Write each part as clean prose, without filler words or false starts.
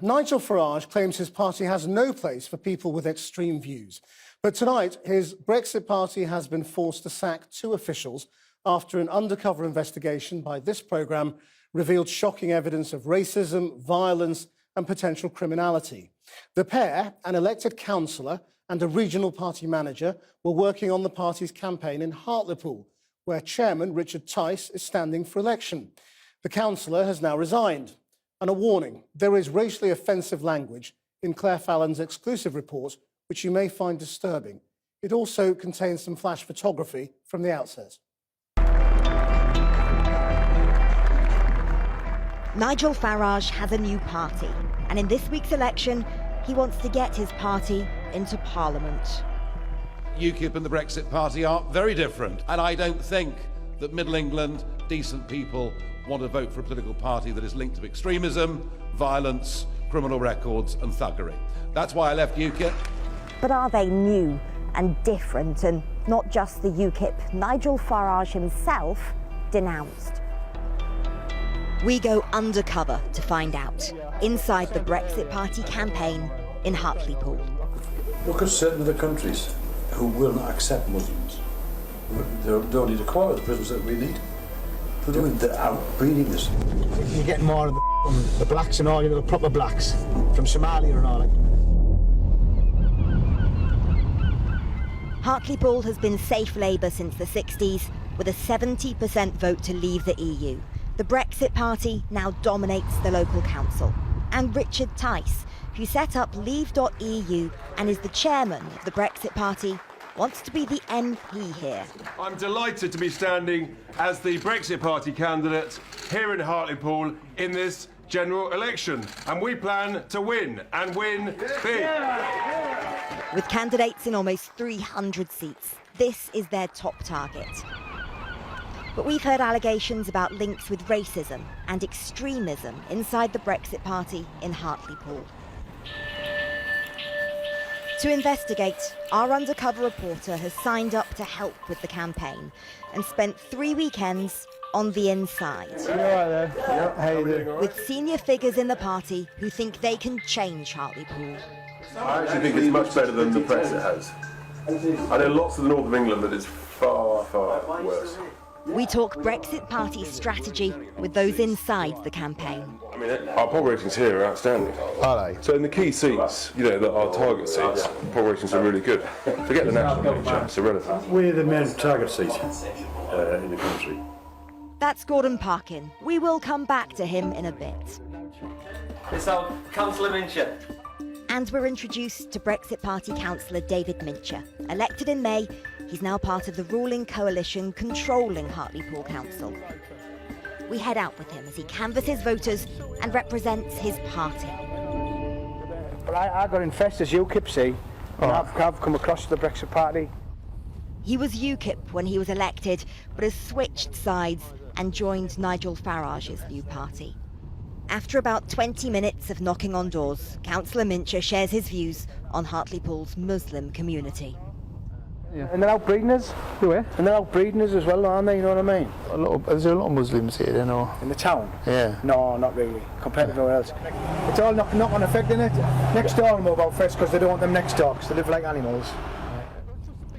Nigel Farage claims his party has no place for people with extreme views. But tonight, his Brexit Party has been forced to sack 2 officials after an undercover investigation by this programme revealed shocking evidence of racism, violence and potential criminality. The pair, an elected councillor and a regional party manager, were working on the party's campaign in Hartlepool, where Chairman Richard Tice is standing for election. The councillor has now resigned. And a warning, there is racially offensive language in Claire Fallon's exclusive report, which you may find disturbing. It also contains some flash photography from the outset. Nigel Farage has a new party, and in this week's election, he wants to get his party into Parliament. UKIP and the Brexit Party are very different, and I don't think that Middle England, decent people, want to vote for a political party that is linked to extremism, violence, criminal records and thuggery. That's why I left UKIP. But are they new and different, and not just the UKIP Nigel Farage himself denounced? We go undercover to find out, inside the Brexit Party campaign in Hartlepool. Look at certain other countries who will not accept Muslims. They don't need a quarter of the prisons that we need. They're outbreeding us. You're getting more of the blacks and all, you know, the proper blacks from Somalia and all that. Hartlepool has been safe Labour since the 60s, with a 70% vote to leave the EU. The Brexit Party now dominates the local council. And Richard Tice, who set up Leave.eu and is the chairman of the Brexit Party, wants to be the MP here. I'm delighted to be standing as the Brexit Party candidate here in Hartlepool in this general election. And we plan to win, and win big. With candidates in almost 300 seats, this is their top target. But we've heard allegations about links with racism and extremism inside the Brexit Party in Hartlepool. To investigate, our undercover reporter has signed up to help with the campaign and spent 3 weekends on the inside. With senior figures in the party who think they can change Hartlepool. I actually think it's much better than the press it has. I know lots of the north of England that is far, far worse. We talk Brexit Party strategy with those inside the campaign. I mean, our poll ratings here are outstanding. Are they? So in the key seats, you know, that are target seats, poll ratings are really good. Forget the national nature, it's irrelevant. We're the main target seat in the country. That's Gordon Parkin. We will come back to him in a bit. It's our Councillor Mincher. And we're introduced to Brexit Party councillor David Mincher. Elected in May, he's now part of the ruling coalition controlling Hartlepool Council. We head out with him as he canvasses voters and represents his party. Well, I got infested as UKIP, see. And I've come across the Brexit Party. He was UKIP when he was elected, but has switched sides and joined Nigel Farage's new party. After about 20 minutes of knocking on doors, Councillor Mincher shares his views on Hartlepool's Muslim community. Yeah. And they're outbreeding us. Who are? And they're outbreeding us as well, aren't they? You know what I mean? There's a lot of Muslims here, you know. In the town? Yeah. No, not really, compared to everywhere else. It's all knock-on effect, isn't it? Next door know about first because they don't want them next door, because they live like animals.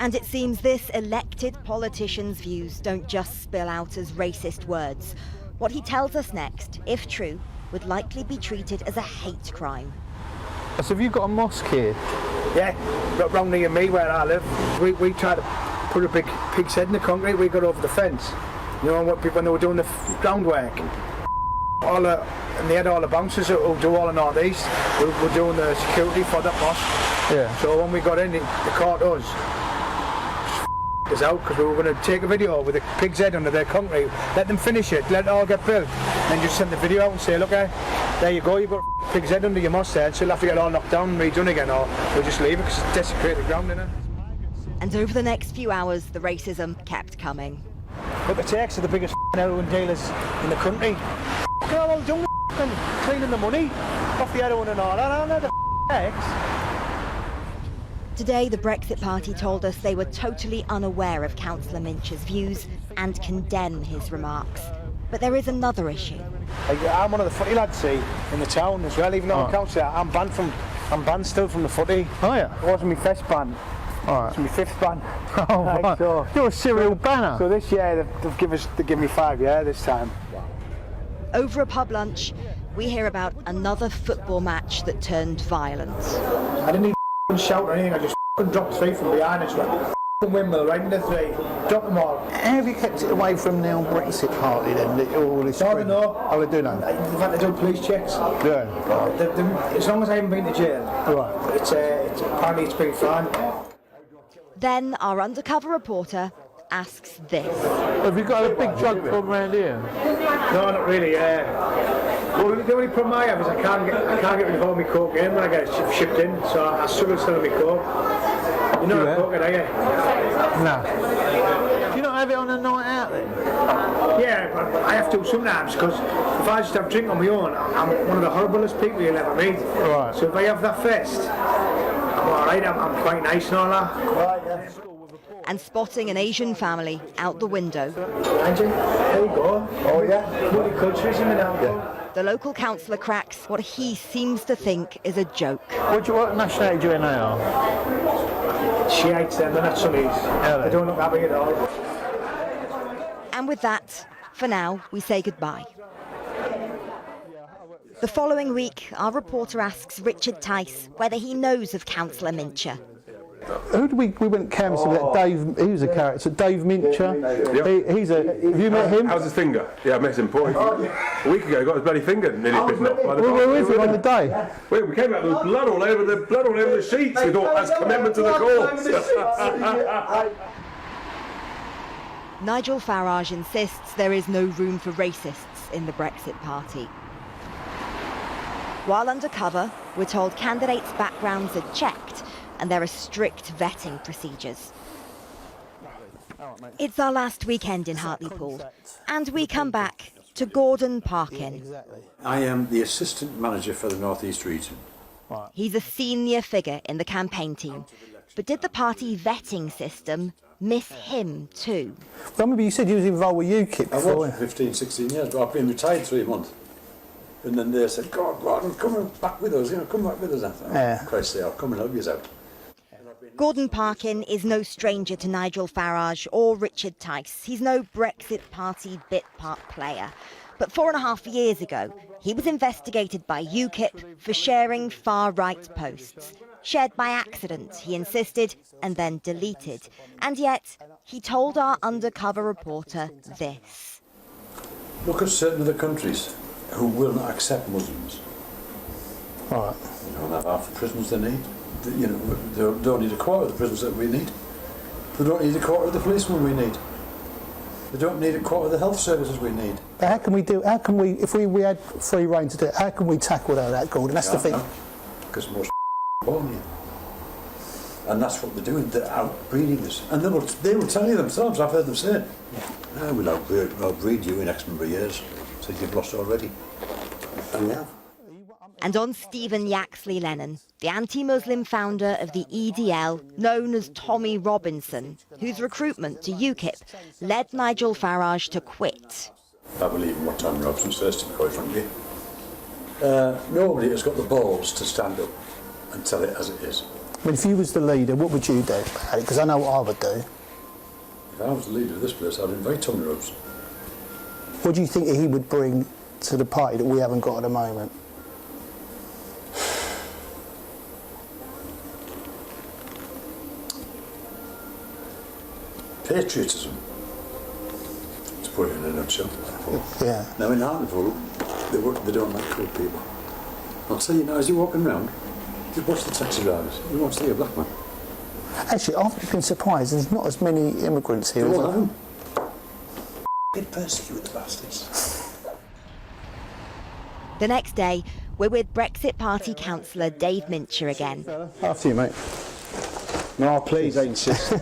And it seems this elected politician's views don't just spill out as racist words. What he tells us next, if true, would likely be treated as a hate crime. So have you got a mosque here? Yeah, round near me where I live. We tried to put a big pig's head in the concrete, we got over the fence. You know, when they were doing the groundwork. And they had all the bouncers who do all the North East. We were doing the security for that mosque. Yeah. So when we got in, they caught us. Us out because we were going to take a video with a pig's head under their concrete, let them finish it, let it all get built, and just send the video out and say, look, there you go, you've got a pig's head under your mosque there, so you'll have to get it all knocked down and redone again, or we'll just leave it because it's desecrated ground, innit? And over the next few hours, the racism kept coming. Look, the Turks are the biggest heroin dealers in the country. They're all doing cleaning the money off the heroin and all that, aren't they, the Turks? Today, the Brexit Party told us they were totally unaware of Councillor Mincher's views and condemn his remarks. But there is another issue. I'm one of the footy lads, see, in the town as well. Even though I'm councillor, I'm banned still from the footy. Oh yeah? It wasn't my first ban. Alright. It's my fifth ban. Oh, right. So, you're a serial banner. So this year they've given me 5 years this time. Over a pub lunch, we hear about another football match that turned violent. I didn't even shout or anything. I just dropped 3 from behind and just went windmill right into 3. Dropped them all. How have you kept it away from the old Brexit Party then? That all this No, no. Oh, they do know? They've had to do police checks. Yeah. Right. As long as I haven't been to jail, Right. it's apparently it's been fine. Then our undercover reporter asks this. Have you got a big drug problem around here? No, not really. Well, the only problem I have is I can't get rid of all my cocaine when I get it shipped in, so I struggle selling my coke. You're not a cokehead, are you? No. Do you not have it on a night out then? Yeah, but I have to sometimes, because if I just have a drink on my own, I'm one of the horriblest people you'll ever meet. Right. So if I have that first, I'm alright, I'm quite nice and all that. Right, yeah. And spotting an Asian family out the window. Angie, there you go. Oh yeah, multiculturalism in Alcohol. The local councillor cracks what he seems to think is a joke. What nationality do you know they are? Shiites, they're not Sunnis. They don't look happy at all. And with that, for now, we say goodbye. The following week, our reporter asks Richard Tice whether he knows of Councillor Mincher. Who did we went canvassing with? Dave, he was a character. Dave Mincher. Yep. He's a. Have you met him? How's his finger? Yeah, I met him a week ago. He got his bloody finger nearly bitten off. We were with him on the day. We came out, there was blood all over the sheets. We thought that's commitment to the cause. Nigel Farage insists there is no room for racists in the Brexit Party. While undercover, we're told candidates' backgrounds are checked and there are strict vetting procedures. It's our last weekend in Hartlepool, and we come back to Gordon Parkin. I am the assistant manager for the North East region. He's a senior figure in the campaign team, but did the party vetting system miss him too? I remember you said you was involved with UKIP I before. was for 15, 16 years, but I've been retired 3 months. And then they said, Gordon, come back with us, come back with us. I thought, Yeah. Christ, I'll come and help you out. Gordon Parkin is no stranger to Nigel Farage or Richard Tice. He's no Brexit Party bit part player. But 4.5 years ago, he was investigated by UKIP for sharing far-right posts. Shared by accident, he insisted, and then deleted. And yet, he told our undercover reporter this. Look at certain other countries who will not accept Muslims. Right. Have half the prisons they need. They don't need a quarter of the prisons that we need. They don't need a quarter of the policemen we need. They don't need a quarter of the health services we need. But how can we, if we had free reign to do it, how can we tackle that, Gordon? That's the thing. Because most born here. And that's what they're doing, they're outbreeding us. And they will tell you themselves, I've heard them say it. Yeah, we'll outbreed you in X number of years. So you've lost already. And we have. And on Stephen Yaxley Lennon, the anti-Muslim founder of the EDL, known as Tommy Robinson, whose recruitment to UKIP led Nigel Farage to quit. I believe in what Tommy Robinson says, to be quite frankly. Nobody has got the balls to stand up and tell it as it is. I mean, if you was the leader, what would you do about it? Because I know what I would do. If I was the leader of this place, I'd invite Tommy Robinson. What do you think he would bring to the party that we haven't got at the moment? Patriotism, to put it in a nutshell. Yeah. Now in Hartlepool, they don't like cool people. I'll tell you now, as you're walking around, you watch the taxi drivers, you won't see a black man. Actually, I've been surprised there's not as many immigrants here. They won't have them. Get persecuted, the bastards. The next day, we're with Brexit Party councillor Dave Mincher again. After you, mate. No, please, I insist.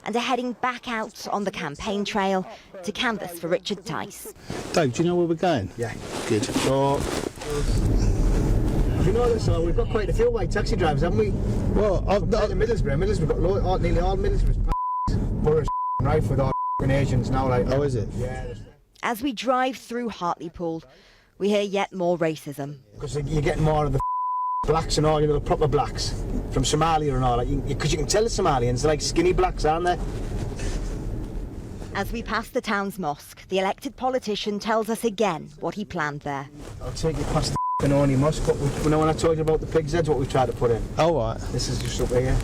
And are heading back out on the campaign trail to canvass for Richard Tice. Dave, do you know where we're going? Yeah. Good. So, you know this, so we've got quite a few white taxi drivers, haven't we? Well, Compared to Middlesbrough, we've got nearly all Middlesbrough's we're right with all Asians now. Like, oh, is it? Yeah. As we drive through Hartlepool, we hear yet more racism. Because you're getting more of the blacks and all, you know, the proper blacks from Somalia and all that. Because you can tell the Somalians, they're like skinny blacks, aren't they? As we pass the town's mosque, the elected politician tells us again what he planned there. I'll take you past the Only Mosque, but you know when I told you about the pig's heads, what we tried to put in? Oh, right. This is just up here.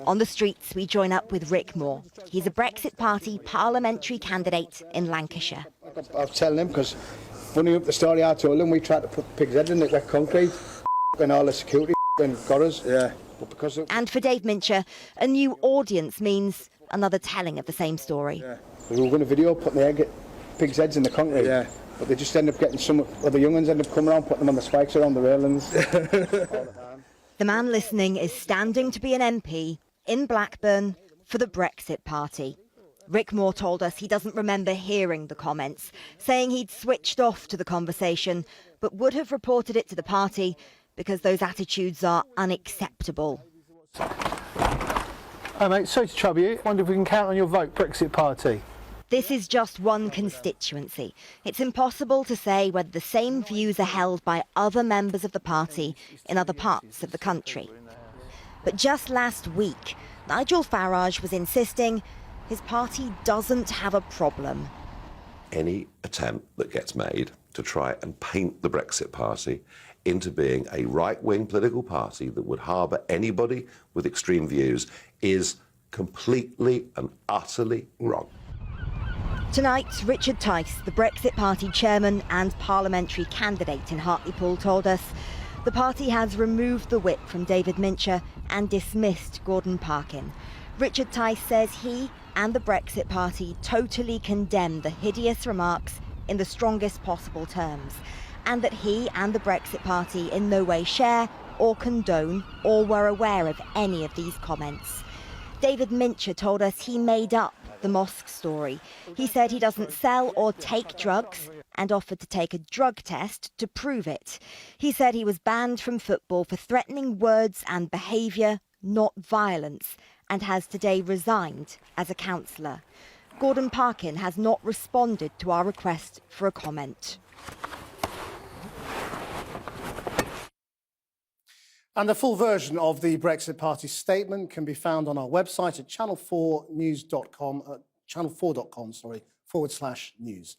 On the streets, we join up with Rick Moore. He's a Brexit Party parliamentary candidate in Lancashire. I was telling him, because funny up the story I told him, we tried to put pig's heads in it with concrete, and all the security got us. Yeah. But because and for Dave Mincher, a new audience means another telling of the same story. Yeah. We were going to video putting the pig's heads in the concrete, yeah. But they just end up getting some of the young ones end up coming around, putting them on the spikes around the railings. The man listening is standing to be an MP in Blackburn for the Brexit Party. Rick Moore told us he doesn't remember hearing the comments, saying he'd switched off to the conversation, but would have reported it to the party because those attitudes are unacceptable. Hi mate, sorry to trouble you. Wonder if we can count on your vote, Brexit Party. This is just one constituency. It's impossible to say whether the same views are held by other members of the party in other parts of the country. But just last week, Nigel Farage was insisting his party doesn't have a problem. Any attempt that gets made to try and paint the Brexit Party into being a right-wing political party that would harbour anybody with extreme views is completely and utterly wrong. Tonight, Richard Tice, the Brexit Party chairman and parliamentary candidate in Hartlepool, told us the party has removed the whip from David Mincher and dismissed Gordon Parkin. Richard Tice says he and the Brexit Party totally condemn the hideous remarks in the strongest possible terms, and that he and the Brexit Party in no way share or condone or were aware of any of these comments. David Mincher told us he made up the mosque story. He said he doesn't sell or take drugs and offered to take a drug test to prove it. He said he was banned from football for threatening words and behaviour, not violence, and has today resigned as a councillor. Gordon Parkin has not responded to our request for a comment. And the full version of the Brexit Party statement can be found on our website at channel4news.com, channel4.com/news.